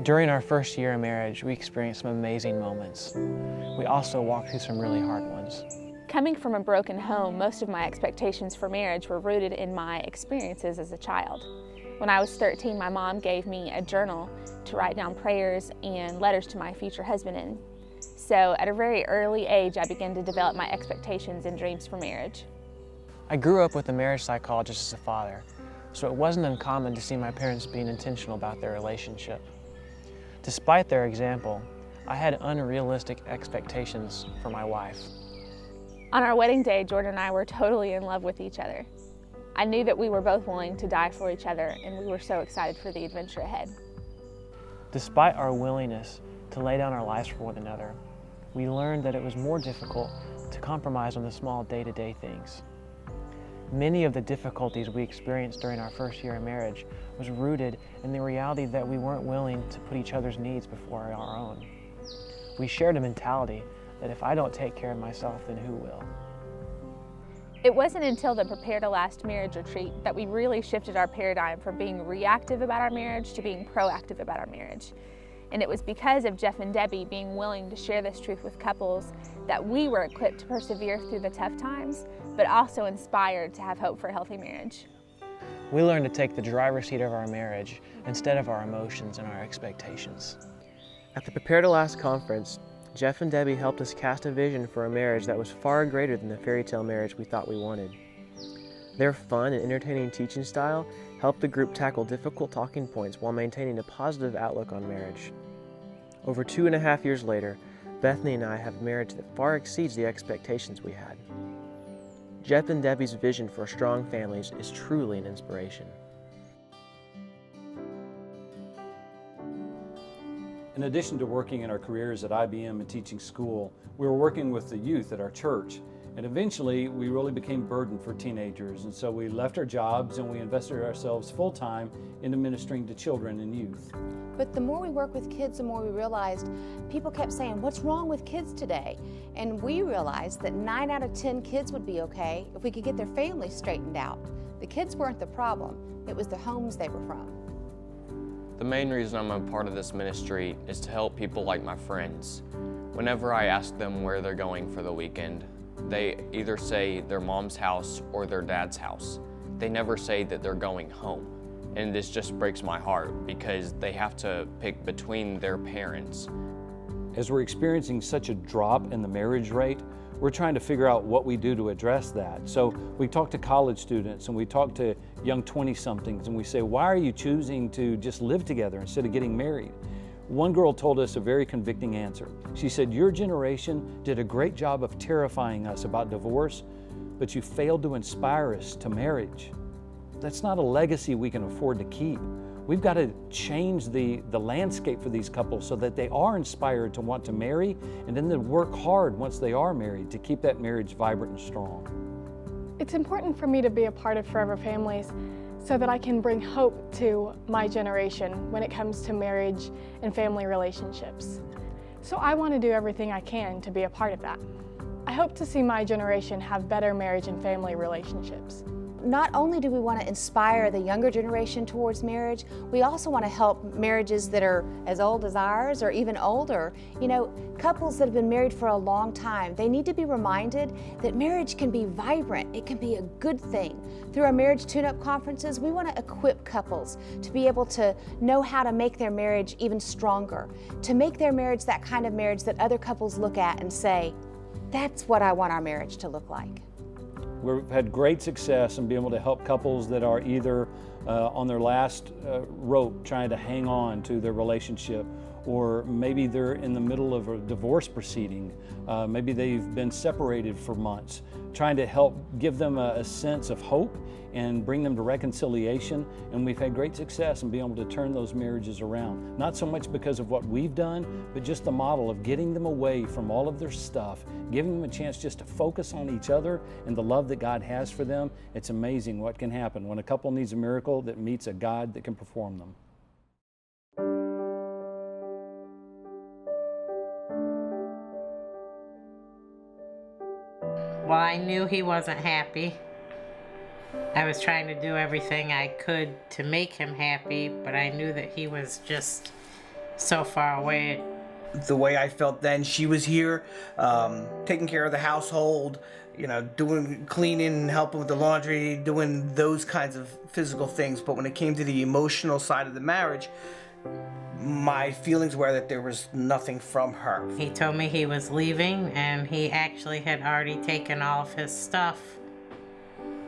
During our first year of marriage, we experienced some amazing moments. We also walked through some really hard ones. Coming from a broken home, most of my expectations for marriage were rooted in my experiences as a child. When I was 13, my mom gave me a journal to write down prayers and letters to my future husband in. So at a very early age, I began to develop my expectations and dreams for marriage. I grew up with a marriage psychologist as a father, so it wasn't uncommon to see my parents being intentional about their relationship. Despite their example, I had unrealistic expectations for my wife. On our wedding day, Jordan and I were totally in love with each other. I knew that we were both willing to die for each other, and we were so excited for the adventure ahead. Despite our willingness to lay down our lives for one another, we learned that it was more difficult to compromise on the small day-to-day things. Many of the difficulties we experienced during our first year of marriage was rooted in the reality that we weren't willing to put each other's needs before our own. We shared a mentality that if I don't take care of myself, then who will? It wasn't until the Prepare to Last marriage retreat that we really shifted our paradigm from being reactive about our marriage to being proactive about our marriage. And it was because of Jeff and Debbie being willing to share this truth with couples that we were equipped to persevere through the tough times, but also inspired to have hope for a healthy marriage. We learned to take the driver's seat of our marriage instead of our emotions and our expectations. At the Prepare to Last conference, Jeff and Debbie helped us cast a vision for a marriage that was far greater than the fairy tale marriage we thought we wanted. Their fun and entertaining teaching style helped the group tackle difficult talking points while maintaining a positive outlook on marriage. Over 2.5 years later, Bethany and I have a marriage that far exceeds the expectations we had. Jeff and Debbie's vision for strong families is truly an inspiration. In addition to working in our careers at IBM and teaching school, we were working with the youth at our church. And eventually, we really became burdened for teenagers. And so we left our jobs and we invested ourselves full-time into ministering to children and youth. But the more we work with kids, the more we realized people kept saying, "What's wrong with kids today?" And we realized that 9 out of 10 kids would be okay if we could get their families straightened out. The kids weren't the problem, it was the homes they were from. The main reason I'm a part of this ministry is to help people like my friends. Whenever I ask them where they're going for the weekend, they either say their mom's house or their dad's house. They never say that they're going home. And this just breaks my heart because they have to pick between their parents. As we're experiencing such a drop in the marriage rate, we're trying to figure out what we do to address that. So we talk to college students and we talk to young 20-somethings and we say, why are you choosing to just live together instead of getting married? One girl told us a very convicting answer. She said, your generation did a great job of terrifying us about divorce, but you failed to inspire us to marriage. That's not a legacy we can afford to keep. We've got to change the landscape for these couples so that they are inspired to want to marry and then to work hard once they are married to keep that marriage vibrant and strong. It's important for me to be a part of Forever Families so that I can bring hope to my generation when it comes to marriage and family relationships. So I want to do everything I can to be a part of that. I hope to see my generation have better marriage and family relationships. Not only do we want to inspire the younger generation towards marriage, we also want to help marriages that are as old as ours or even older. You know, couples that have been married for a long time, they need to be reminded that marriage can be vibrant. It can be a good thing. Through our marriage tune-up conferences, we want to equip couples to be able to know how to make their marriage even stronger, to make their marriage that kind of marriage that other couples look at and say, that's what I want our marriage to look like. We've had great success in being able to help couples that are either on their last rope trying to hang on to their relationship, or maybe they're in the middle of a divorce proceeding. Maybe they've been separated for months, trying to help give them a sense of hope and bring them to reconciliation. And we've had great success in being able to turn those marriages around. Not so much because of what we've done, but just the model of getting them away from all of their stuff, giving them a chance just to focus on each other and the love that God has for them. It's amazing what can happen when a couple needs a miracle that meets a God that can perform them. Well, I knew he wasn't happy. I was trying to do everything I could to make him happy, but I knew that he was just so far away. The way I felt then, she was here, taking care of the household, you know, doing cleaning, helping with the laundry, doing those kinds of physical things. But when it came to the emotional side of the marriage, my feelings were that there was nothing from her. He told me he was leaving, and he actually had already taken all of his stuff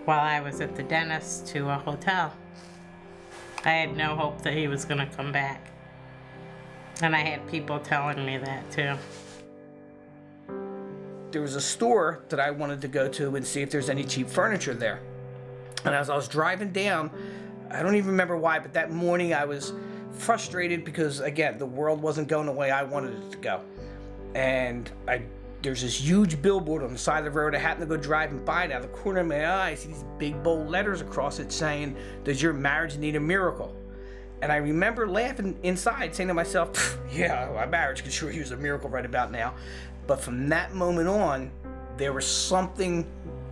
while I was at the dentist to a hotel. I had no hope that he was going to come back. And I had people telling me that too. There was a store that I wanted to go to and see if there's any cheap furniture there. And as I was driving down, I don't even remember why, but that morning I was frustrated because, again, the world wasn't going the way I wanted it to go. And there's this huge billboard on the side of the road. I happened to go driving by it. Out of the corner of my eye, I see these big bold letters across it saying, "Does your marriage need a miracle?" And I remember laughing inside, saying to myself, yeah, my marriage could sure use a miracle right about now. But from that moment on, there was something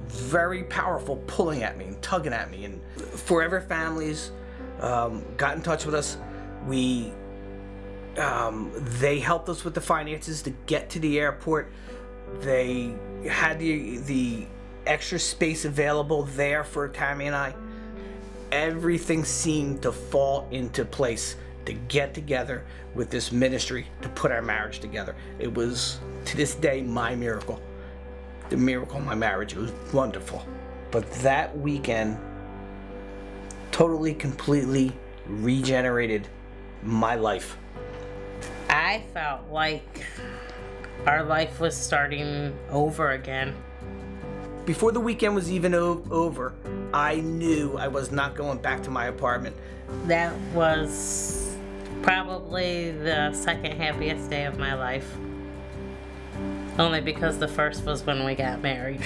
very powerful pulling at me and tugging at me. And Forever Families got in touch with us. They helped us with the finances to get to the airport. They had the extra space available there for Tammy and I. Everything seemed to fall into place to get together with this ministry to put our marriage together. It was, to this day, my miracle. The miracle of my marriage. It was wonderful. But that weekend totally, completely regenerated my life. I felt like our life was starting over again. Before the weekend was even over, I knew I was not going back to my apartment. That was probably the second happiest day of my life. Only because the first was when we got married.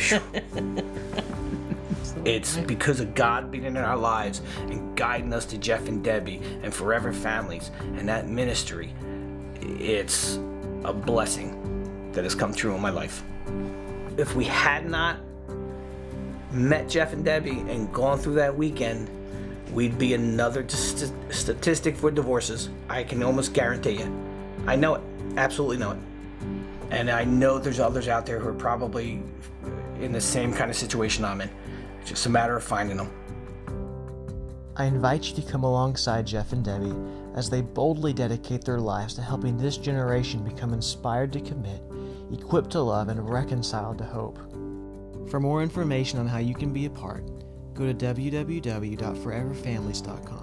It's because of God being in our lives and guiding us to Jeff and Debbie and Forever Families and that ministry. It's a blessing that has come true in my life. If we had not met Jeff and Debbie and gone through that weekend, we'd be another statistic for divorces. I can almost guarantee you. I know it, absolutely know it. And I know there's others out there who are probably in the same kind of situation I'm in. It's just a matter of finding them. I invite you to come alongside Jeff and Debbie as they boldly dedicate their lives to helping this generation become inspired to commit, equipped to love, and reconciled to hope. For more information on how you can be a part, go to www.foreverfamilies.com.